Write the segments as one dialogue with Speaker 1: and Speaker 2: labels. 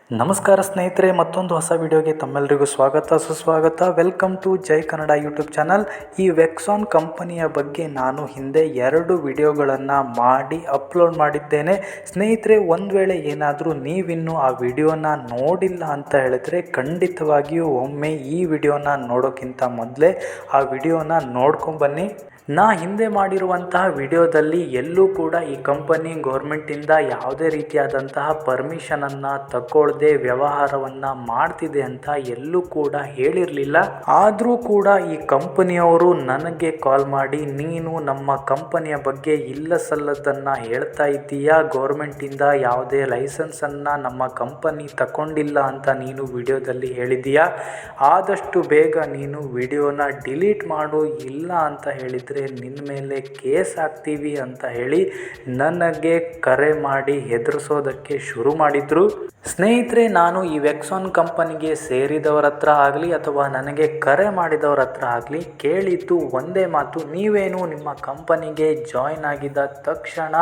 Speaker 1: ನಮಸ್ಕಾರ ಸ್ನೇಹಿತರೆ, ಮತ್ತೊಂದು ಹೊಸ ವಿಡಿಯೋಗೆ ತಮ್ಮೆಲ್ಲರಿಗೂ ಸ್ವಾಗತ ಸುಸ್ವಾಗತ. Welcome to Jai Kannada YouTube channel. ಈ ವೆಕ್ಸಾನ್ ಕಂಪನಿಯ ಬಗ್ಗೆ ನಾನು ಹಿಂದೆ 2 ವಿಡಿಯೋಗಳನ್ನು ಮಾಡಿ ಅಪ್ಲೋಡ್ ಮಾಡಿದ್ದೇನೆ. ಸ್ನೇಹಿತರೆ, ಒಂದು ವೇಳೆ ಏನಾದರೂ ನೀವಿನ್ನೂ ಆ ವಿಡಿಯೋನ ನೋಡಿಲ್ಲ ಅಂತ ಹೇಳಿದ್ರೆ ಖಂಡಿತವಾಗಿಯೂ ಒಮ್ಮೆ ಈ ವಿಡಿಯೋನ ನೋಡೋಕ್ಕಿಂತ ಮೊದಲೇ ಆ ವಿಡಿಯೋನ ನೋಡ್ಕೊಂಬನ್ನಿ. ನಾ ಹಿಂದೆ ಮಾಡಿರುವಂತಹ ವಿಡಿಯೋದಲ್ಲಿ ಎಲ್ಲೂ ಕೂಡ ಈ ಕಂಪನಿ ಗೌರ್ಮೆಂಟಿಂದ ಯಾವುದೇ ರೀತಿಯಾದಂತಹ ಪರ್ಮಿಷನನ್ನು ತಗೊಳ್ಳದೆ ವ್ಯವಹಾರವನ್ನು ಮಾಡ್ತಿದೆ ಅಂತ ಎಲ್ಲೂ ಕೂಡ ಹೇಳಿರಲಿಲ್ಲ. ಆದರೂ ಕೂಡ ಈ ಕಂಪನಿಯವರು ನನಗೆ ಕಾಲ್ ಮಾಡಿ, ನೀನು ನಮ್ಮ ಕಂಪನಿಯ ಬಗ್ಗೆ ಇಲ್ಲ ಸಲ್ಲದನ್ನು ಹೇಳ್ತಾ ಇದ್ದೀಯಾ, ಗೌರ್ಮೆಂಟಿಂದ ಯಾವುದೇ ಲೈಸೆನ್ಸನ್ನು ನಮ್ಮ ಕಂಪನಿ ತಗೊಂಡಿಲ್ಲ ಅಂತ ನೀನು ವಿಡಿಯೋದಲ್ಲಿ ಹೇಳಿದ್ದೀಯಾ, ಆದಷ್ಟು ಬೇಗ ನೀನು ವಿಡಿಯೋನ ಡಿಲೀಟ್ ಮಾಡು, ಇಲ್ಲ ಅಂತ ಹೇಳಿದರೆ ನಿನ್ನ ಮೇಲೆ ಕೇಸ್ ಹಾಕ್ತೀವಿ ಅಂತ ಹೇಳಿ ನನಗೆ ಕರೆ ಮಾಡಿ ಹೆದರಿಸೋದಕ್ಕೆ ಶುರು ಮಾಡಿದ್ರು. ಸ್ನೇಹಿತರೆ, ನಾನು ಈ ವೆಕ್ಸಾನ್ ಕಂಪನಿಗೆ ಸೇರಿದವರ ಹತ್ರ ಆಗಲಿ ಅಥವಾ ನನಗೆ ಕರೆ ಮಾಡಿದವರ ಹತ್ರ ಆಗಲಿ ಕೇಳಿದ್ದು ಒಂದೇ ಮಾತು, ನೀವೇನು ನಿಮ್ಮ ಕಂಪನಿಗೆ ಜಾಯ್ನ್ ಆಗಿದ ತಕ್ಷಣ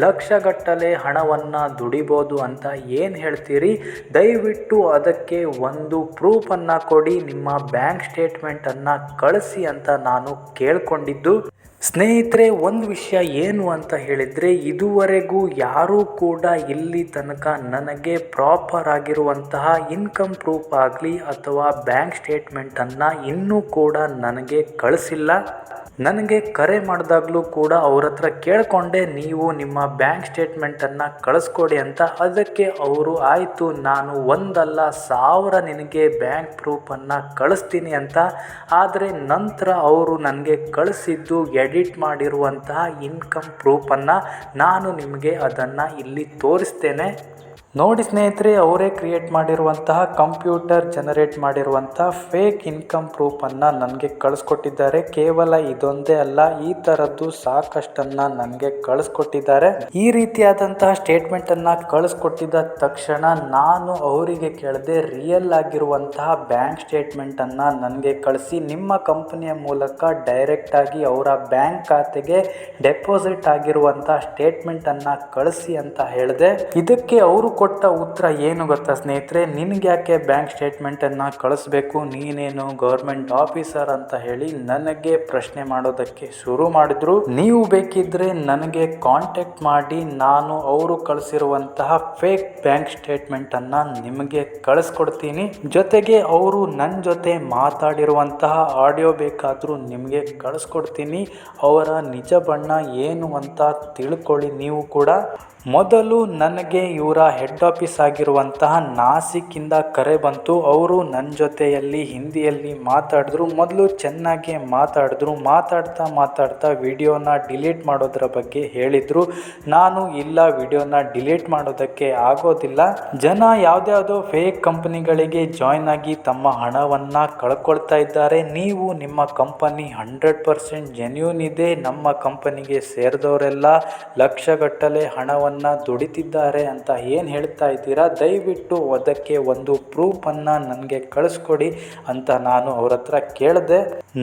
Speaker 1: ಲಕ್ಷಗಟ್ಟಲೆ ಹಣವನ್ನು ದುಡಿಬೋದು ಅಂತ ಏನು ಹೇಳ್ತೀರಿ? ದಯವಿಟ್ಟು ಅದಕ್ಕೆ ಒಂದು ಪ್ರೂಫನ್ನು ಕೊಡಿ, ನಿಮ್ಮ ಬ್ಯಾಂಕ್ ಸ್ಟೇಟ್ಮೆಂಟನ್ನು ಕಳಿಸಿ ಅಂತ ನಾನು ಕೇಳ್ಕೊಂಡಿದ್ದು. ಸ್ನೇಹಿತರೆ, ಒಂದು ವಿಷಯ ಏನು ಅಂತ ಹೇಳಿದರೆ, ಇದುವರೆಗೂ ಯಾರೂ ಕೂಡ ಇಲ್ಲಿ ತನಕ ನನಗೆ ಪ್ರಾಪರ್ ಆಗಿರುವಂತಹ ಇನ್ಕಮ್ ಪ್ರೂಫ್ ಆಗಲಿ ಅಥವಾ ಬ್ಯಾಂಕ್ ಸ್ಟೇಟ್ಮೆಂಟನ್ನು ಇನ್ನೂ ಕೂಡ ನನಗೆ ಕಳಿಸಿಲ್ಲ. ನನಗೆ ಕರೆ ಮಾಡಿದಾಗಲೂ ಕೂಡ ಅವ್ರ ಹತ್ರ ಕೇಳಿಕೊಂಡೆ, ನೀವು ನಿಮ್ಮ ಬ್ಯಾಂಕ್ ಸ್ಟೇಟ್ಮೆಂಟನ್ನು ಕಳಿಸ್ಕೊಡಿ ಅಂತ. ಅದಕ್ಕೆ ಅವರು ಆಯಿತು, ನಾನು ಒಂದಲ್ಲ 1000 ನಿನಗೆ ಬ್ಯಾಂಕ್ ಪ್ರೂಫನ್ನು ಕಳಿಸ್ತೀನಿ ಅಂತ. ಆದರೆ ನಂತರ ಅವರು ನನಗೆ ಕಳಿಸಿದ್ದು ಎಡಿಟ್ ಮಾಡಿರುವಂತಹ ಇನ್ಕಮ್ ಪ್ರೂಫನ್ನು. ನಾನು ನಿಮಗೆ ಅದನ್ನು ಇಲ್ಲಿ ತೋರಿಸ್ತೇನೆ ನೋಡಿ. ಸ್ನೇಹಿತರೆ, ಅವರೇ ಕ್ರಿಯೇಟ್ ಮಾಡಿರುವಂತಹ ಕಂಪ್ಯೂಟರ್ ಜನರೇಟ್ ಮಾಡಿರುವಂತಹ ಫೇಕ್ ಇನ್ಕಮ್ ಪ್ರೂಫನ್ನು ನನಗೆ ಕಳಿಸ್ಕೊಟ್ಟಿದ್ದಾರೆ. ಕೇವಲ ಇದೊಂದೇ ಅಲ್ಲ, ಈ ಥರದ್ದು ಸಾಕಷ್ಟನ್ನು ನನಗೆ ಕಳಿಸ್ಕೊಟ್ಟಿದ್ದಾರೆ. ಈ ರೀತಿಯಾದಂತಹ ಸ್ಟೇಟ್ಮೆಂಟನ್ನು ಕಳಿಸ್ಕೊಟ್ಟಿದ್ದ ತಕ್ಷಣ ನಾನು ಅವರಿಗೆ ಕೇಳಿದೆ, ರಿಯಲ್ ಆಗಿರುವಂತಹ ಬ್ಯಾಂಕ್ ಸ್ಟೇಟ್ಮೆಂಟನ್ನು ನನಗೆ ಕಳಿಸಿ, ನಿಮ್ಮ ಕಂಪನಿಯ ಮೂಲಕ ಡೈರೆಕ್ಟಾಗಿ ಅವರ ಬ್ಯಾಂಕ್ ಖಾತೆಗೆ ಡೆಪಾಸಿಟ್ ಆಗಿರುವಂತಹ ಸ್ಟೇಟ್ಮೆಂಟನ್ನು ಕಳಿಸಿ ಅಂತ ಹೇಳಿದೆ. ಇದಕ್ಕೆ ಅವರು ಕೊಟ್ಟ ಉತ್ತರ ಏನು ಗೊತ್ತಾ ಸ್ನೇಹಿತರೆ? ನಿನಗೆ ಯಾಕೆ ಬ್ಯಾಂಕ್ ಸ್ಟೇಟ್ಮೆಂಟನ್ನು ಕಳಿಸ್ಬೇಕು, ನೀನೇನು ಗೌರ್ಮೆಂಟ್ ಆಫೀಸರ್ ಅಂತ ಹೇಳಿ ನನಗೆ ಪ್ರಶ್ನೆ ಮಾಡೋದಕ್ಕೆ ಶುರು ಮಾಡಿದ್ರು. ನೀವು ಬೇಕಿದ್ರೆ ನನಗೆ ಕಾಂಟ್ಯಾಕ್ಟ್ ಮಾಡಿ, ನಾನು ಅವರು ಕಳಿಸಿರುವಂತಹ ಫೇಕ್ ಬ್ಯಾಂಕ್ ಸ್ಟೇಟ್ಮೆಂಟನ್ನು ನಿಮಗೆ ಕಳಿಸ್ಕೊಡ್ತೀನಿ. ಜೊತೆಗೆ ಅವರು ನನ್ನ ಜೊತೆ ಮಾತಾಡಿರುವಂತಹ ಆಡಿಯೋ ಬೇಕಾದರೂ ನಿಮಗೆ ಕಳಿಸ್ಕೊಡ್ತೀನಿ. ಅವರ ನಿಜ ಬಣ್ಣ ಏನು ಅಂತ ತಿಳ್ಕೊಳ್ಳಿ ನೀವು ಕೂಡ. ಮೊದಲು ನನಗೆ ಇವರ ಹೆಡ್ ಆಫೀಸ್ ಆಗಿರುವಂತಹ ನಾಸಿಕ್ಕಿಂದ ಕರೆ ಬಂತು. ಅವರು ನನ್ನ ಜೊತೆಯಲ್ಲಿ ಹಿಂದಿಯಲ್ಲಿ ಮಾತಾಡಿದ್ರು. ಮೊದಲು ಚೆನ್ನಾಗಿ ಮಾತಾಡಿದ್ರು. ಮಾತಾಡ್ತಾ ವಿಡಿಯೋನ ಡಿಲೀಟ್ ಮಾಡೋದ್ರ ಬಗ್ಗೆ ಹೇಳಿದರು. ನಾನು ಇಲ್ಲ, ವಿಡಿಯೋನ ಡಿಲೀಟ್ ಮಾಡೋದಕ್ಕೆ ಆಗೋದಿಲ್ಲ. ಜನ ಯಾವುದ್ಯಾವುದೋ ಫೇಕ್ ಕಂಪನಿಗಳಿಗೆ ಜಾಯ್ನ್ ಆಗಿ ತಮ್ಮ ಹಣವನ್ನು ಕಳ್ಕೊಳ್ತಾ ಇದ್ದಾರೆ. ನೀವು ನಿಮ್ಮ ಕಂಪನಿ 100% ಜೆನ್ಯೂನ್ ಇದೆ, ನಮ್ಮ ಕಂಪನಿಗೆ ಸೇರಿದವರೆಲ್ಲ ಲಕ್ಷಗಟ್ಟಲೆ ಹಣವನ್ನು ದುಡಿತಿದ್ದಾರೆ ಅಂತ ಏನು ಹೇಳ್ತಾ ಇದ್ದೀರಾ? ದಯವಿಟ್ಟು ಅದಕ್ಕೆ ಒಂದು ಪ್ರೂಫನ್ನು ನನಗೆ ಕಳಿಸ್ಕೊಡಿ ಅಂತ ನಾನು ಅವ್ರ ಹತ್ರ ಕೇಳಿದೆ.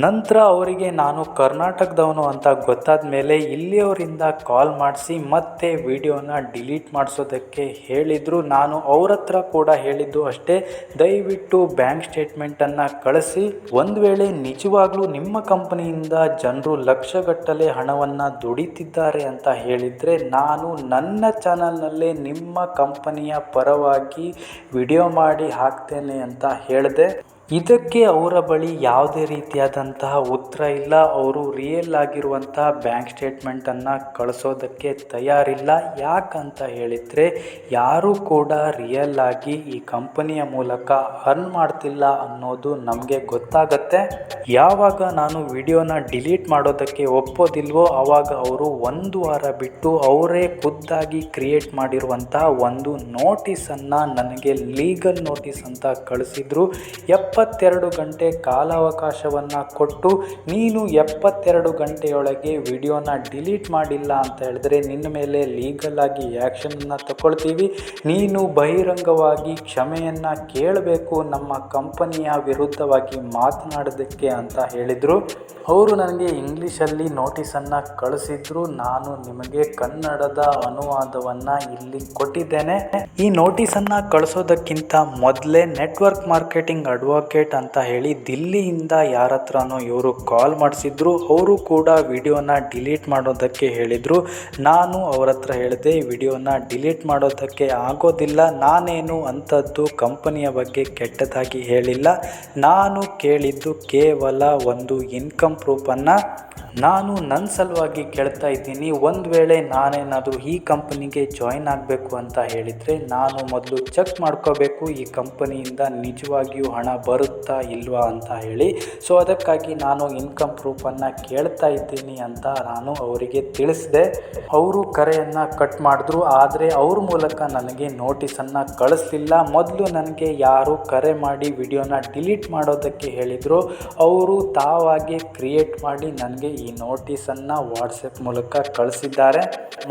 Speaker 1: ನಂತರ ಅವರಿಗೆ ನಾನು ಕರ್ನಾಟಕದವನು ಅಂತ ಗೊತ್ತಾದ ಮೇಲೆ ಇಲ್ಲಿಯವರಿಂದ ಕಾಲ್ ಮಾಡಿಸಿ ಮತ್ತೆ ವಿಡಿಯೋನ ಡಿಲೀಟ್ ಮಾಡಿಸೋದಕ್ಕೆ ಹೇಳಿದರು. ನಾನು ಅವ್ರ ಹತ್ರ ಕೂಡ ಹೇಳಿದ್ದು ಅಷ್ಟೇ, ದಯವಿಟ್ಟು ಬ್ಯಾಂಕ್ ಸ್ಟೇಟ್ಮೆಂಟನ್ನು ಕಳಿಸಿ. ಒಂದು ವೇಳೆ ನಿಜವಾಗ್ಲೂ ನಿಮ್ಮ ಕಂಪನಿಯಿಂದ ಜನರು ಲಕ್ಷಗಟ್ಟಲೆ ಹಣವನ್ನು ದುಡಿತಿದ್ದಾರೆ ಅಂತ ಹೇಳಿದರೆ ನಾನು ನನ್ನ ಚಾನಲ್ನಲ್ಲೇ ನಿಮ್ಮ ಕಂಪನಿಯ ಪರವಾಗಿ ವಿಡಿಯೋ ಮಾಡಿ ಹಾಕ್ತೇನೆ ಅಂತ ಹೇಳಿದೆ. ಇದಕ್ಕೆ ಅವರ ಬಳಿ ಯಾವುದೇ ರೀತಿಯಾದಂತಹ ಉತ್ತರ ಇಲ್ಲ. ಅವರು ರಿಯಲ್ ಆಗಿರುವಂತಹ ಬ್ಯಾಂಕ್ ಸ್ಟೇಟ್ಮೆಂಟನ್ನು ಕಳಿಸೋದಕ್ಕೆ ತಯಾರಿಲ್ಲ. ಯಾಕಂತ ಹೇಳಿದರೆ ಯಾರೂ ಕೂಡ ರಿಯಲ್ ಆಗಿ ಈ ಕಂಪನಿಯ ಮೂಲಕ ಅರ್ನ್ ಮಾಡ್ತಿಲ್ಲ ಅನ್ನೋದು ನಮಗೆ ಗೊತ್ತಾಗತ್ತೆ. ಯಾವಾಗ ನಾನು ವಿಡಿಯೋನ ಡಿಲೀಟ್ ಮಾಡೋದಕ್ಕೆ ಒಪ್ಪೋದಿಲ್ವೋ ಆವಾಗ ಅವರು 1 ವಾರ ಬಿಟ್ಟು ಅವರೇ ಖುದ್ದಾಗಿ ಕ್ರಿಯೇಟ್ ಮಾಡಿರುವಂತಹ ಒಂದು ನೋಟಿಸನ್ನು ನನಗೆ ಲೀಗಲ್ ನೋಟಿಸ್ ಅಂತ ಕಳಿಸಿದ್ರು. 72 ಗಂಟೆ ಕಾಲಾವಕಾಶವನ್ನು ಕೊಟ್ಟು ನೀನು 72 ಗಂಟೆಯೊಳಗೆ ವಿಡಿಯೋನ ಡಿಲೀಟ್ ಮಾಡಿಲ್ಲ ಅಂತ ಹೇಳಿದ್ರೆ ನಿನ್ನ ಮೇಲೆ ಲೀಗಲ್ ಆಗಿ ಆ್ಯಕ್ಷನನ್ನು ತಗೊಳ್ತೀವಿ. ನೀನು ಬಹಿರಂಗವಾಗಿ ಕ್ಷಮೆಯನ್ನು ಕೇಳಬೇಕು ನಮ್ಮ ಕಂಪನಿಯ ವಿರುದ್ಧವಾಗಿ ಮಾತನಾಡೋದಕ್ಕೆ ಅಂತ ಹೇಳಿದರು. ಅವರು ನನಗೆ ಇಂಗ್ಲೀಷಲ್ಲಿ ನೋಟಿಸನ್ನು ಕಳಿಸಿದ್ರು. ನಾನು ನಿಮಗೆ ಕನ್ನಡದ ಅನುವಾದವನ್ನು ಇಲ್ಲಿ ಕೊಟ್ಟಿದ್ದೇನೆ. ಈ ನೋಟಿಸನ್ನು ಕಳಿಸೋದಕ್ಕಿಂತ ಮೊದಲೇ ನೆಟ್ವರ್ಕ್ ಮಾರ್ಕೆಟಿಂಗ್ ಅಡ್ವೊಕೇಟ್ ಅಂತ ಹೇಳಿ ದಿಲ್ಲಿಯಿಂದ ಯಾರ ಹತ್ರನೋ ಇವರು ಕಾಲ್ ಮಾಡಿಸಿದ್ರು. ಅವರು ಕೂಡ ವಿಡಿಯೋನ ಡಿಲೀಟ್ ಮಾಡೋದಕ್ಕೆ ಹೇಳಿದರು. ನಾನು ಅವ್ರ ಹತ್ರ ಹೇಳಿದೆ, ವಿಡಿಯೋನ ಡಿಲೀಟ್ ಮಾಡೋದಕ್ಕೆ ಆಗೋದಿಲ್ಲ, ನಾನೇನು ಅಂಥದ್ದು ಕಂಪನಿಯ ಬಗ್ಗೆ ಕೆಟ್ಟದಾಗಿ ಹೇಳಿಲ್ಲ, ನಾನು ಕೇಳಿದ್ದು ಕೇವಲ ಒಂದು ಇನ್ಕಮ್ ಪ್ರೂಫನ್ನು ನಾನು ನನ್ನ ಸಲುವಾಗಿ ಕೇಳ್ತಾ ಇದ್ದೀನಿ. ಒಂದು ವೇಳೆ ನಾನೇನಾದರೂ ಈ ಕಂಪನಿಗೆ ಜಾಯಿನ್ ಆಗಬೇಕು ಅಂತ ಹೇಳಿದರೆ ನಾನು ಮೊದಲು ಚೆಕ್ ಮಾಡ್ಕೋಬೇಕು ಈ ಕಂಪನಿಯಿಂದ ನಿಜವಾಗಿಯೂ ಹಣ ಬರುತ್ತಾ ಇಲ್ವಾ ಅಂತ ಹೇಳಿ. ಸೊ ಅದಕ್ಕಾಗಿ ನಾನು ಇನ್ಕಮ್ ಪ್ರೂಫನ್ನು ಕೇಳ್ತಾ ಇದ್ದೀನಿ ಅಂತ ನಾನು ಅವರಿಗೆ ತಿಳಿಸಿದೆ. ಅವರು ಕರೆಯನ್ನು ಕಟ್ ಮಾಡಿದ್ರು. ಆದರೆ ಅವ್ರ ಮೂಲಕ ನನಗೆ ನೋಟಿಸನ್ನು ಕಳಿಸ್ಲಿಲ್ಲ. ಮೊದಲು ನನಗೆ ಯಾರು ಕರೆ ಮಾಡಿ ವಿಡಿಯೋನ ಡಿಲೀಟ್ ಮಾಡೋದಕ್ಕೆ ಹೇಳಿದರು ಅವರು ತಾವಾಗೆ ಕ್ರಿಯೇಟ್ ಮಾಡಿ ನನಗೆ ಈ ನೋಟಿಸನ್ನು ವಾಟ್ಸಪ್ ಮೂಲಕ ಕಳಿಸಿದ್ದಾರೆ.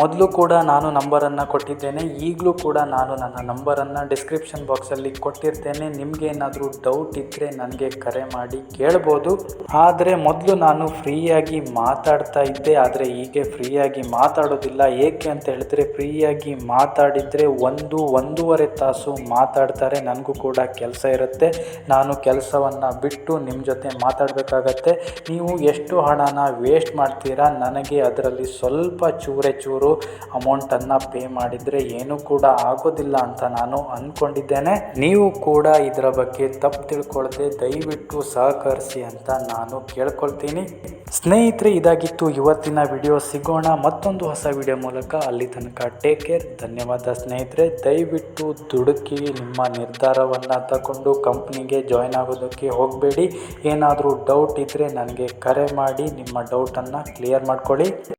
Speaker 1: ಮೊದಲು ಕೂಡ ನಾನು ನಂಬರನ್ನು ಕೊಟ್ಟಿದ್ದೇನೆ, ಈಗಲೂ ಕೂಡ ನಾನು ನನ್ನ ನಂಬರನ್ನು ಡಿಸ್ಕ್ರಿಪ್ಷನ್ ಬಾಕ್ಸಲ್ಲಿ ಕೊಟ್ಟಿರ್ತೇನೆ. ನಿಮಗೇನಾದರೂ ಡೌಟ್ ಇದ್ದರೆ ನನಗೆ ಕರೆ ಮಾಡಿ ಕೇಳ್ಬೋದು. ಆದರೆ ಮೊದಲು ನಾನು ಫ್ರೀಯಾಗಿ ಮಾತಾಡ್ತಾ ಇದ್ದೆ, ಆದರೆ ಹೀಗೆ ಫ್ರೀಯಾಗಿ ಮಾತಾಡೋದಿಲ್ಲ. ಏಕೆ ಅಂತ ಹೇಳಿದ್ರೆ ಫ್ರೀಯಾಗಿ ಮಾತಾಡಿದರೆ 1-1.5 ತಾಸು ಮಾತಾಡ್ತಾರೆ. ನನಗೂ ಕೂಡ ಕೆಲಸ ಇರುತ್ತೆ, ನಾನು ಕೆಲಸವನ್ನು ಬಿಟ್ಟು ನಿಮ್ಮ ಜೊತೆ ಮಾತಾಡಬೇಕಾಗತ್ತೆ. ನೀವು ಎಷ್ಟು ಹಣನ ವೇಸ್ಟ್ ಮಾಡ್ತೀರಾ, ನನಗೆ ಅದರಲ್ಲಿ ಸ್ವಲ್ಪ ಚೂರು ಅಮೌಂಟನ್ನು ಪೇ ಮಾಡಿದರೆ ಏನೂ ಕೂಡ ಆಗೋದಿಲ್ಲ ಅಂತ ನಾನು ಅಂದ್ಕೊಂಡಿದ್ದೇನೆ. ನೀವು ಕೂಡ ಇದರ ಬಗ್ಗೆ ತಪ್ಪು ತಿಳ್ಕೊಳ್ಳದೆ ದಯವಿಟ್ಟು ಸಹಕರಿಸಿ ಅಂತ ನಾನು ಕೇಳ್ಕೊಳ್ತೀನಿ. ಸ್ನೇಹಿತರೆ, ಇದಾಗಿತ್ತು ಇವತ್ತಿನ ವಿಡಿಯೋ. ಸಿಗೋಣ ಮತ್ತೊಂದು ಹೊಸ ವಿಡಿಯೋ ಮೂಲಕ. ಅಲ್ಲಿ ತನಕ ಟೇಕ್ ಕೇರ್. ಧನ್ಯವಾದ ಸ್ನೇಹಿತರೆ. ದಯವಿಟ್ಟು ದುಡುಕಿ ನಿಮ್ಮ ನಿರ್ಧಾರವನ್ನು ತಗೊಂಡು ಕಂಪ್ನಿಗೆ ಜಾಯ್ನ್ ಆಗೋದಕ್ಕೆ ಹೋಗಬೇಡಿ. ಏನಾದರೂ ಡೌಟ್ ಇದ್ದರೆ ನನಗೆ ಕರೆ ಮಾಡಿ ನಿಮ್ಮ ಡೌಟನ್ನು ಕ್ಲಿಯರ್ ಮಾಡ್ಕೊಳ್ಳಿ.